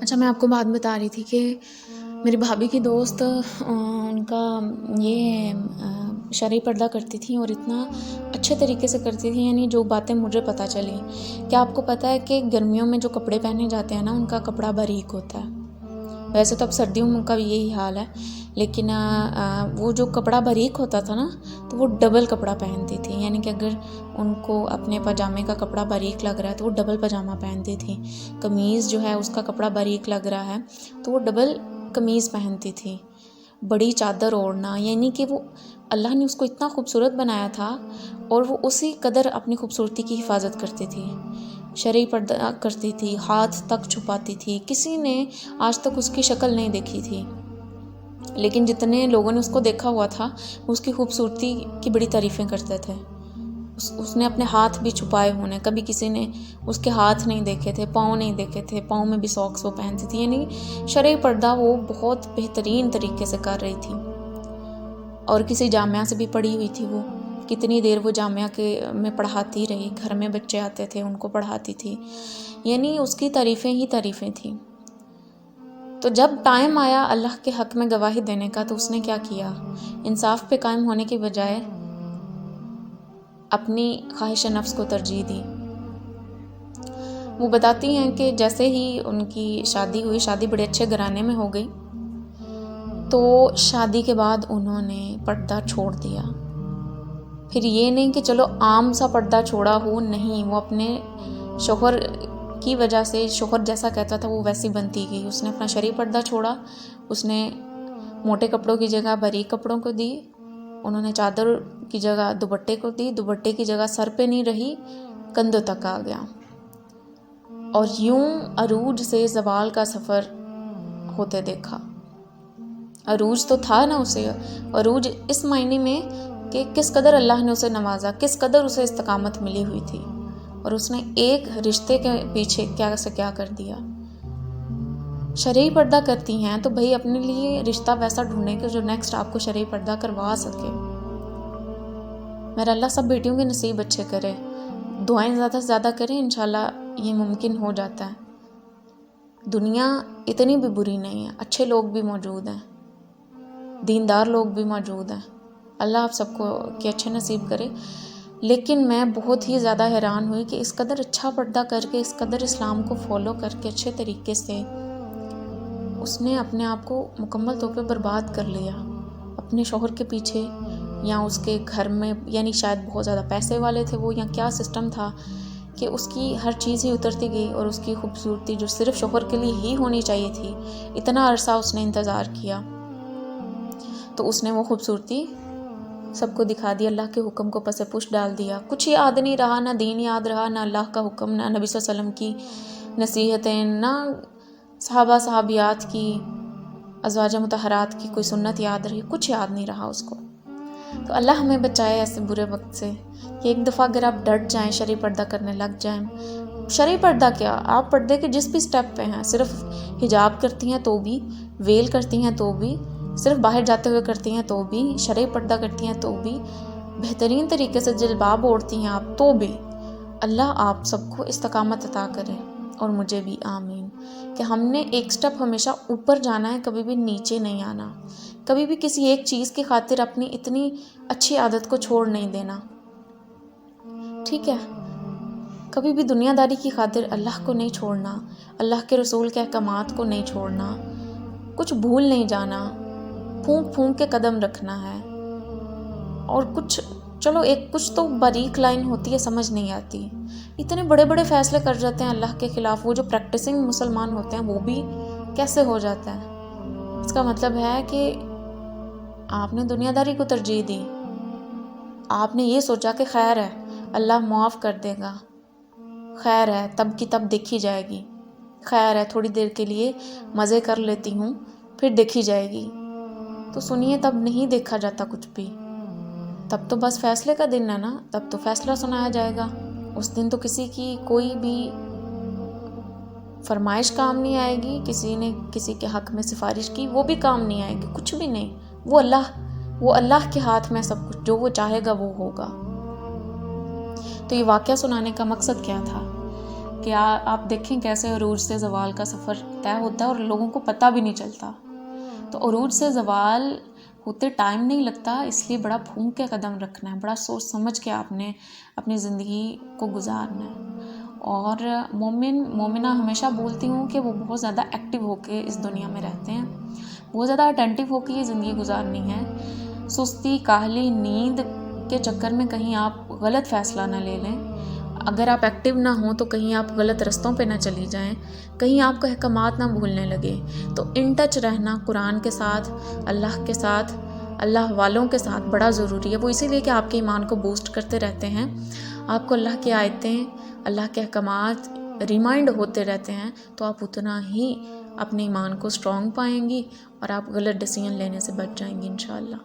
اچھا، میں آپ کو بات بتا رہی تھی کہ میری بھابھی کی دوست ان کا یہ شرعی پردہ کرتی تھیں اور اتنا اچھے طریقے سے کرتی تھیں، یعنی جو باتیں مجھے پتہ چلیں. کیا آپ کو پتہ ہے کہ گرمیوں میں جو کپڑے پہنے جاتے ہیں نا، ان کا کپڑا باریک ہوتا ہے. ویسے تو اب سردیوں میں کا بھی یہی حال ہے، لیکن وہ جو کپڑا باریک ہوتا تھا نا، تو وہ ڈبل کپڑا پہنتی تھی. یعنی کہ اگر ان کو اپنے پاجامے کا کپڑا باریک لگ رہا ہے تو وہ ڈبل پاجامہ پہنتی تھی. قمیض جو ہے اس کا کپڑا باریک لگ رہا ہے تو وہ ڈبل قمیض پہنتی تھی. بڑی چادر اوڑھنا، یعنی کہ وہ اللہ نے اس کو اتنا خوبصورت بنایا تھا اور وہ اسی قدر اپنی خوبصورتی کی حفاظت کرتی تھی. شرعی پردہ کرتی تھی، ہاتھ تک چھپاتی تھی، کسی نے آج تک اس کی شکل نہیں دیکھی تھی. لیکن جتنے لوگوں نے اس کو دیکھا ہوا تھا، اس کی خوبصورتی کی بڑی تعریفیں کرتے تھے. اس نے اپنے ہاتھ بھی چھپائے ہونے، کبھی کسی نے اس کے ہاتھ نہیں دیکھے تھے، پاؤں نہیں دیکھے تھے، پاؤں میں بھی ساکس وہ پہنتی تھی. یعنی شرعی پردہ وہ بہت بہترین طریقے سے کر رہی تھی. اور کسی جامعہ سے بھی پڑھی ہوئی تھی. وہ کتنی دیر وہ جامعہ میں پڑھاتی رہی، گھر میں بچے آتے تھے ان کو پڑھاتی تھی. یعنی اس کی تعریفیں ہی تعریفیں تھیں. تو جب ٹائم آیا اللہ کے حق میں گواہی دینے کا تو اس نے کیا کیا؟ انصاف پہ قائم ہونے کی بجائے اپنی خواہش نفس کو ترجیح دی. وہ بتاتی ہیں کہ جیسے ہی ان کی شادی ہوئی، شادی بڑے اچھے گھرانے میں ہو گئی، تو شادی کے بعد انہوں نے پردہ چھوڑ دیا. پھر یہ نہیں کہ چلو عام سا پردہ چھوڑا ہو، نہیں، وہ اپنے شوہر کی وجہ سے، شوہر جیسا کہتا تھا وہ ویسی بنتی گئی. اس نے اپنا شرعی پردہ چھوڑا، اس نے موٹے کپڑوں کی جگہ باریک کپڑوں کو دی. انہوں نے چادر کی جگہ دوپٹے کو دی، دوپٹے کی جگہ سر پہ نہیں رہی، کندھوں تک آ گیا. اور یوں عروج سے زوال کا سفر ہوتے دیکھا. عروج تو تھا نا اسے، عروج اس معنی میں کہ کس قدر اللہ نے اسے نوازا، کس قدر اسے استقامت ملی ہوئی تھی، اور اس نے ایک رشتے کے پیچھے کیا سے کیا کر دیا. شرعی پردہ کرتی ہیں تو بھئی اپنے لیے رشتہ ویسا ڈھونڈیں کہ جو نیکسٹ آپ کو شرعی پردہ کروا سکے. میرا اللہ سب بیٹیوں کے نصیب اچھے کرے. دعائیں زیادہ سے زیادہ کریں، انشاءاللہ یہ ممکن ہو جاتا ہے. دنیا اتنی بھی بری نہیں ہے، اچھے لوگ بھی موجود ہیں، دیندار لوگ بھی موجود ہیں. اللہ آپ سب کو کہ اچھے نصیب کرے. لیکن میں بہت ہی زیادہ حیران ہوئی کہ اس قدر اچھا پردہ کر کے، اس قدر اسلام کو فالو کر کے اچھے طریقے سے اس نے اپنے آپ کو مکمل طور پہ برباد کر لیا اپنے شوہر کے پیچھے، یا اس کے گھر میں، یعنی شاید بہت زیادہ پیسے والے تھے وہ، یا کیا سسٹم تھا کہ اس کی ہر چیز ہی اترتی گئی. اور اس کی خوبصورتی جو صرف شوہر کے لیے ہی ہونی چاہیے تھی، اتنا عرصہ اس نے انتظار کیا تو اس نے وہ خوبصورتی سب کو دکھا دی. اللہ کے حکم کو پس پش ڈال دیا. کچھ یاد نہیں رہا، نہ دین یاد رہا، نہ اللہ کا حکم، نہ نبی صلی اللہ علیہ وسلم کی نصیحتیں، نہ صحابہ صحابیات کی، ازواج مطہرات کی کوئی سنت یاد رہی، کچھ یاد نہیں رہا اس کو. تو اللہ ہمیں بچائے ایسے برے وقت سے کہ ایک دفعہ اگر آپ ڈٹ جائیں، شرعی پردہ کرنے لگ جائیں. شرعی پردہ کیا، آپ پردے کے جس بھی سٹیپ پہ ہیں، صرف حجاب کرتی ہیں تو بھی، ویل کرتی ہیں تو بھی، صرف باہر جاتے ہوئے کرتی ہیں تو بھی، شرعی پردہ کرتی ہیں تو بھی، بہترین طریقے سے جلباب اوڑھتی ہیں آپ تو بھی، اللہ آپ سب کو استقامت عطا کرے اور مجھے بھی، آمین. کہ ہم نے ایک سٹیپ ہمیشہ اوپر جانا ہے، کبھی بھی نیچے نہیں آنا. کبھی بھی کسی ایک چیز کی خاطر اپنی اتنی اچھی عادت کو چھوڑ نہیں دینا، ٹھیک ہے؟ کبھی بھی دنیا داری کی خاطر اللہ کو نہیں چھوڑنا، اللہ کے رسول کے احکامات کو نہیں چھوڑنا، کچھ بھول نہیں جانا، پھونک پھونک کے قدم رکھنا ہے. اور چلو کچھ تو باریک لائن ہوتی ہے، سمجھ نہیں آتی. اتنے بڑے بڑے فیصلے کر جاتے ہیں اللہ کے خلاف. وہ جو پریکٹسنگ مسلمان ہوتے ہیں وہ بھی کیسے ہو جاتا ہے؟ اس کا مطلب ہے کہ آپ نے دنیا داری کو ترجیح دی. آپ نے یہ سوچا کہ خیر ہے، اللہ معاف کر دے گا، خیر ہے، تب کی تب دیکھی جائے گی، خیر ہے، تھوڑی دیر کے لیے مزے کر لیتی ہوں، پھر دیکھی جائے گی. تو سنیے، تب نہیں دیکھا جاتا کچھ بھی. تب تو بس فیصلے کا دن ہے نا، تب تو فیصلہ سنایا جائے گا. اس دن تو کسی کی کوئی بھی فرمائش کام نہیں آئے گی. کسی نے کسی کے حق میں سفارش کی، وہ بھی کام نہیں آئے گی، کچھ بھی نہیں. وہ اللہ کے ہاتھ میں سب کچھ، جو وہ چاہے گا وہ ہوگا. تو یہ واقعہ سنانے کا مقصد کیا تھا کہ آپ دیکھیں کیسے عروج سے زوال کا سفر طے ہوتا ہے اور لوگوں کو پتہ بھی نہیں چلتا. تو عروج سے زوال ہوتے ٹائم نہیں لگتا، اس لیے بڑا پھونک کے قدم رکھنا ہے، بڑا سوچ سمجھ کے آپ نے اپنی زندگی کو گزارنا ہے. اور مومنہ ہمیشہ بولتی ہوں کہ وہ بہت زیادہ ایکٹیو ہو کے اس دنیا میں رہتے ہیں، بہت زیادہ اٹینٹیو ہو کے یہ زندگی گزارنی ہے. سستی، کاہلی، نیند کے چکر میں کہیں آپ غلط فیصلہ نہ لے لیں. اگر آپ ایکٹیو نہ ہوں تو کہیں آپ غلط رستوں پہ نہ چلی جائیں، کہیں آپ کو احکامات نہ بھولنے لگے. تو ان ٹچ رہنا قرآن کے ساتھ، اللہ کے ساتھ، اللہ والوں کے ساتھ بڑا ضروری ہے. وہ اسی لیے کہ آپ کے ایمان کو بوسٹ کرتے رہتے ہیں، آپ کو اللہ کی آیتیں، اللہ کے احکامات ریمائنڈ ہوتے رہتے ہیں، تو آپ اتنا ہی اپنے ایمان کو اسٹرانگ پائیں گی اور آپ غلط ڈیسیژن لینے سے بچ جائیں گی انشاءاللہ.